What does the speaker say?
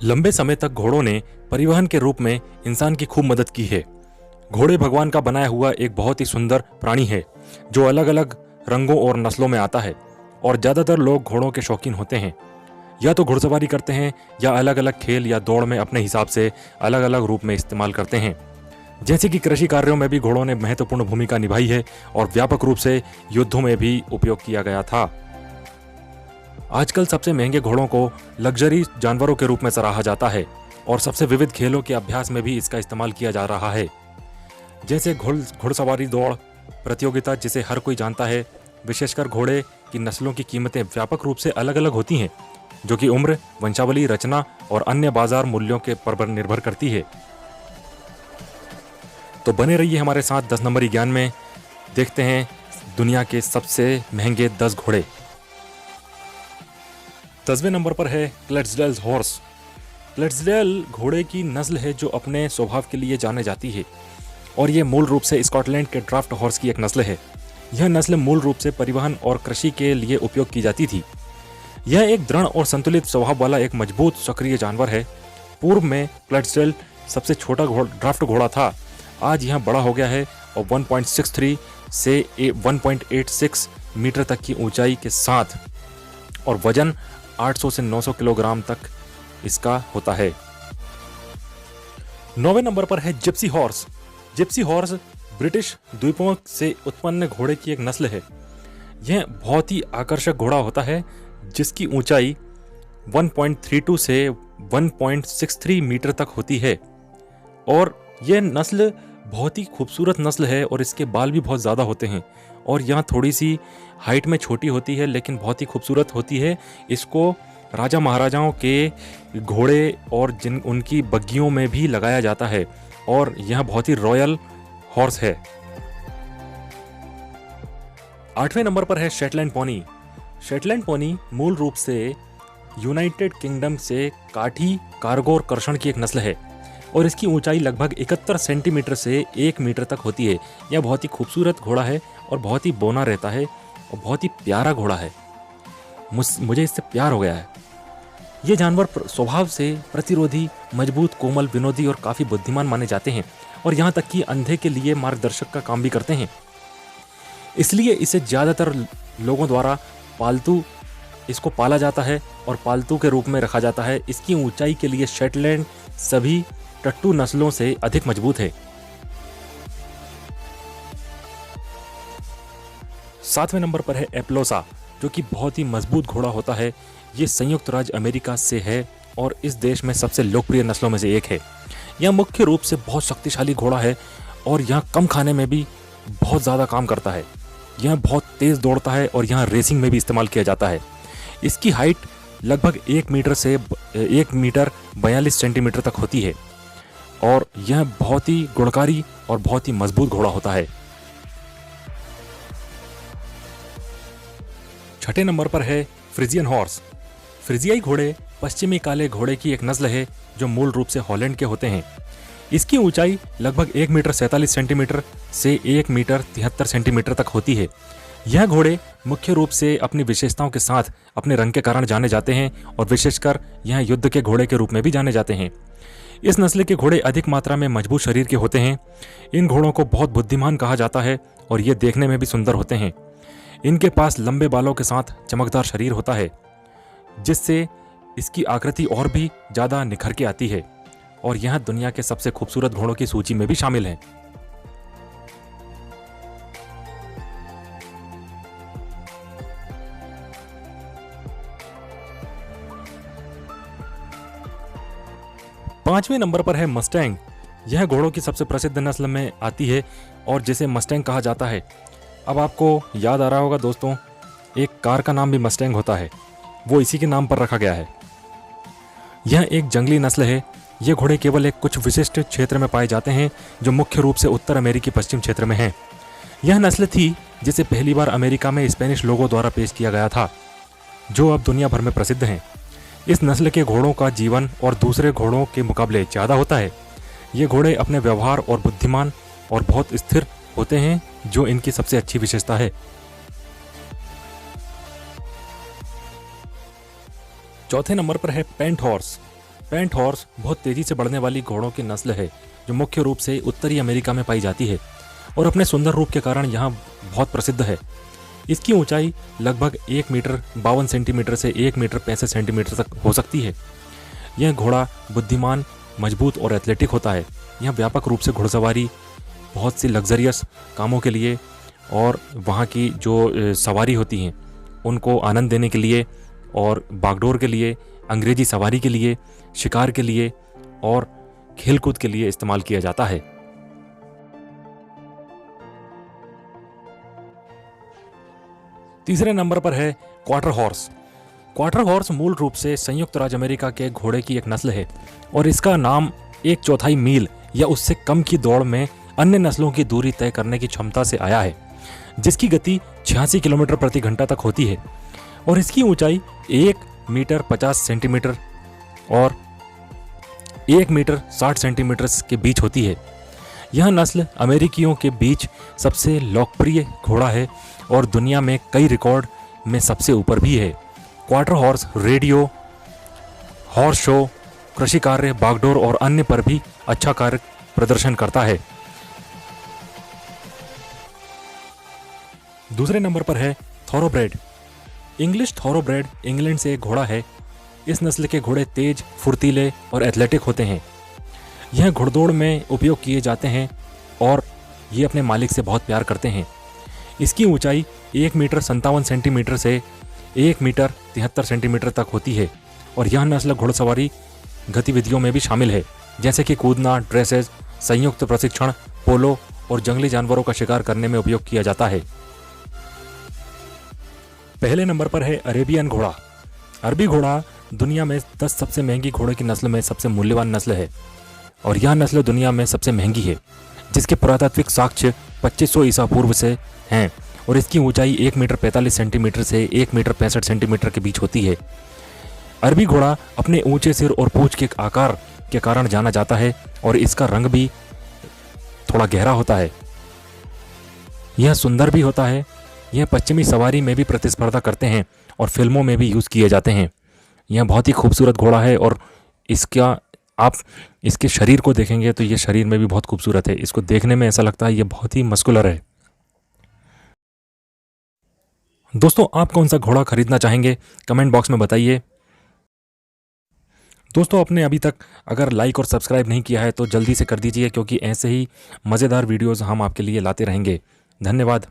लंबे समय तक घोड़ों ने परिवहन के रूप में इंसान की खूब मदद की है। घोड़े भगवान का बनाया हुआ एक बहुत ही सुंदर प्राणी है जो अलग अलग रंगों और नस्लों में आता है और ज़्यादातर लोग घोड़ों के शौकीन होते हैं। या तो घुड़सवारी करते हैं या अलग अलग खेल या दौड़ में अपने हिसाब से अलग अलग रूप में इस्तेमाल करते हैं। जैसे कि कृषि कार्यों में भी घोड़ों ने महत्वपूर्ण भूमिका निभाई है और व्यापक रूप से युद्धों में भी उपयोग किया गया था। आजकल सबसे महंगे घोड़ों को लग्जरी जानवरों के रूप में सराहा जाता है और सबसे विविध खेलों के अभ्यास में भी इसका इस्तेमाल किया जा रहा है। जैसे घुड़सवारी दौड़ प्रतियोगिता जिसे हर कोई जानता है। विशेषकर घोड़े की नस्लों की कीमतें व्यापक रूप से अलग अलग होती हैं, जो कि उम्र, वंशावली, रचना और अन्य बाजार मूल्यों के पर निर्भर करती है। तो बने रहिए हमारे साथ 10 नंबरी ज्ञान में। देखते हैं दुनिया के सबसे महंगे 10 घोड़े। 10वें नंबर पर है क्लिट्सडेल हॉर्स। क्लिट्सडेल घोड़े की नस्ल है जो अपने स्वभाव के लिए जाने जाती है और ये मूल रूप से स्कॉटलैंड के ड्राफ्ट हॉर्स की एक नस्ल है। यह नस्ल मूल रूप से परिवहन और कृषि के लिए उपयोग की जाती थी। यह एक दृढ़ और संतुलित स्वभाव वाला एक मजबूत सक्रिय जानवर है। पूर्व में क्लिट्सडेल सबसे छोटा ड्राफ्ट घोड़ा था। आज यह बड़ा हो गया है और 1.63 से 1.86 मीटर तक की ऊंचाई के साथ और वजन 800 से 900 किलोग्राम तक इसका होता है। 9वें नंबर पर है Gypsy horse. Gypsy horse British द्वीपों से उत्पन्न घोड़े की एक नस्ल है। यह बहुत ही आकर्षक घोड़ा होता है जिसकी ऊंचाई 1.32 से 1.63 मीटर तक होती है और यह नस्ल बहुत ही खूबसूरत नस्ल है और इसके बाल भी बहुत ज़्यादा होते हैं और यहाँ थोड़ी सी हाइट में छोटी होती है लेकिन बहुत ही खूबसूरत होती है। इसको राजा महाराजाओं के घोड़े और उनकी बग्गियों में भी लगाया जाता है और यह बहुत ही रॉयल हॉर्स है। 8वें नंबर पर है शेटलैंड पोनी। शेटलैंड पोनी मूल रूप से यूनाइटेड किंगडम से काठी, कार्गो और कर्षण की एक नस्ल है और इसकी ऊंचाई लगभग 71 सेंटीमीटर से 1 मीटर तक होती है। यह बहुत ही खूबसूरत घोड़ा है और बहुत ही बौना रहता है और बहुत ही प्यारा घोड़ा है। मुझे इससे प्यार हो गया है। ये जानवर स्वभाव से प्रतिरोधी, मजबूत, कोमल, विनोदी और काफ़ी बुद्धिमान माने जाते हैं और यहाँ तक कि अंधे के लिए मार्गदर्शक का काम भी करते हैं। इसलिए इसे ज़्यादातर लोगों द्वारा इसको पाला जाता है और पालतू के रूप में रखा जाता है। इसकी ऊंचाई के लिए शेटलैंड सभी टट्टू नस्लों से अधिक मजबूत है। 7वें नंबर पर है एप्लोसा, जो कि बहुत ही मजबूत घोड़ा होता है। ये संयुक्त राज्य अमेरिका से है और इस देश में सबसे लोकप्रिय नस्लों में से एक है। यह मुख्य रूप से बहुत शक्तिशाली घोड़ा है और यह कम खाने में भी बहुत ज़्यादा काम करता है। यह बहुत तेज़ दौड़ता है और यहाँ रेसिंग में भी इस्तेमाल किया जाता है। इसकी हाइट लगभग 1 मीटर से 1 मीटर 42 सेंटीमीटर तक होती है और यह बहुत ही गुणकारी और बहुत ही मजबूत घोड़ा होता है। 6ठे नंबर पर है फ्रिजियन हॉर्स। फ्रिजियाई घोड़े पश्चिमी काले घोड़े की एक नस्ल है जो मूल रूप से हॉलैंड के होते हैं। इसकी ऊंचाई लगभग 1 मीटर 47 सेंटीमीटर से 1 मीटर 73 सेंटीमीटर तक होती है। यह घोड़े मुख्य रूप से अपनी विशेषताओं के साथ अपने रंग के कारण जाने जाते हैं और विशेषकर यह युद्ध के घोड़े के रूप में भी जाने जाते हैं। इस नस्ल के घोड़े अधिक मात्रा में मजबूत शरीर के होते हैं। इन घोड़ों को बहुत बुद्धिमान कहा जाता है और ये देखने में भी सुंदर होते हैं। इनके पास लंबे बालों के साथ चमकदार शरीर होता है जिससे इसकी आकृति और भी ज़्यादा निखर के आती है और यह दुनिया के सबसे खूबसूरत घोड़ों की सूची में भी शामिल है। पांचवें नंबर पर है मस्टैंग। यह घोड़ों की सबसे प्रसिद्ध नस्ल में आती है और जिसे मस्टैंग कहा जाता है। अब आपको याद आ रहा होगा दोस्तों, एक कार का नाम भी मस्टैंग होता है, वो इसी के नाम पर रखा गया है। यह एक जंगली नस्ल है। ये घोड़े केवल एक कुछ विशिष्ट क्षेत्र में पाए जाते हैं जो मुख्य रूप से उत्तर अमेरिकी पश्चिम क्षेत्र में है। यह नस्ल थी जिसे पहली बार अमेरिका में स्पेनिश लोगों द्वारा पेश किया गया था, जो अब दुनिया भर में प्रसिद्ध हैं। इस नस्ल के घोड़ों का जीवन और दूसरे घोड़ों के मुकाबले ज़्यादा होता है। ये घोड़े अपने व्यवहार और बुद्धिमान और बहुत स्थिर होते हैं, जो इनकी सबसे अच्छी विशेषता है। चौथे नंबर पर है पेंट हॉर्स। पैंट हॉर्स बहुत तेजी से बढ़ने वाली घोड़ों की नस्ल है जो मुख्य रूप से उत्तरी अमेरिका में पाई जाती है और अपने सुंदर रूप के कारण यहाँ बहुत प्रसिद्ध है। इसकी ऊंचाई लगभग 1 मीटर 52 सेंटीमीटर से 1 मीटर 65 सेंटीमीटर तक हो सकती है। यह घोड़ा बुद्धिमान, मजबूत और एथलेटिक होता है। यह व्यापक रूप से घुड़सवारी, बहुत सी लग्जरियस कामों के लिए और वहाँ की जो सवारी होती हैं उनको आनंद देने के लिए और बागडोर के लिए, अंग्रेजी सवारी के लिए, शिकार के लिए और खेलकूद के लिए इस्तेमाल किया जाता है। तीसरे नंबर पर है क्वार्टर हॉर्स। क्वार्टर हॉर्स मूल रूप से संयुक्त राज्य अमेरिका के घोड़े की एक नस्ल है और इसका नाम 1/4 मील या उससे कम की दौड़ में अन्य नस्लों की दूरी तय करने की क्षमता से आया है, जिसकी गति 86 किलोमीटर प्रति घंटा तक होती है और इसकी ऊंचाई 1 मीटर 50 सेंटीमीटर और 1 मीटर 60 सेंटीमीटर के बीच होती है। यह नस्ल अमेरिकियों के बीच सबसे लोकप्रिय घोड़ा है और दुनिया में कई रिकॉर्ड में सबसे ऊपर भी है। Quarter horse radio, horse show, कृषि कार्य, बागडोर और अन्य पर भी अच्छा कार्य प्रदर्शन करता है। दूसरे नंबर पर है थॉरोब्रेड। इंग्लिश थॉरोब्रेड इंग्लैंड से एक घोड़ा है। इस नस्ल के घोड़े तेज, फुर्तीले और एथलेटिक होते हैं। यह घुड़दौड़ में उपयोग किए जाते हैं और ये अपने मालिक से बहुत प्यार करते हैं। इसकी ऊंचाई 1 मीटर 57 सेंटीमीटर से 1 मीटर 73 सेंटीमीटर तक होती है और यह नस्ल घुड़सवारी गतिविधियों में भी शामिल है, जैसे कि कूदना, ड्रेसेज, संयुक्त प्रशिक्षण, पोलो और जंगली जानवरों का शिकार करने में उपयोग किया जाता है। पहले नंबर पर है अरेबियन घोड़ा। अरबी घोड़ा दुनिया में 10 सबसे महंगी घोड़े की नस्ल में सबसे मूल्यवान नस्ल है और यह नस्ल दुनिया में सबसे महंगी है, जिसके पुरातात्विक साक्ष्य 2500 ईसा पूर्व से हैं और इसकी ऊंचाई 1 मीटर 45 सेंटीमीटर से 1 मीटर 65 सेंटीमीटर के बीच होती है। अरबी घोड़ा अपने ऊंचे सिर और पूंछ के आकार के कारण जाना जाता है और इसका रंग भी थोड़ा गहरा होता है। यह सुंदर भी होता है। यह पश्चिमी सवारी में भी प्रतिस्पर्धा करते हैं और फिल्मों में भी यूज़ किए जाते हैं। यह बहुत ही खूबसूरत घोड़ा है और आप इसके शरीर को देखेंगे तो ये शरीर में भी बहुत खूबसूरत है। इसको देखने में ऐसा लगता है ये बहुत ही मस्कुलर है। दोस्तों, आप कौन सा घोड़ा खरीदना चाहेंगे कमेंट बॉक्स में बताइए। दोस्तों, आपने अभी तक अगर लाइक और सब्सक्राइब नहीं किया है तो जल्दी से कर दीजिए, क्योंकि ऐसे ही मज़ेदार वीडियोज़ हम आपके लिए लाते रहेंगे। धन्यवाद।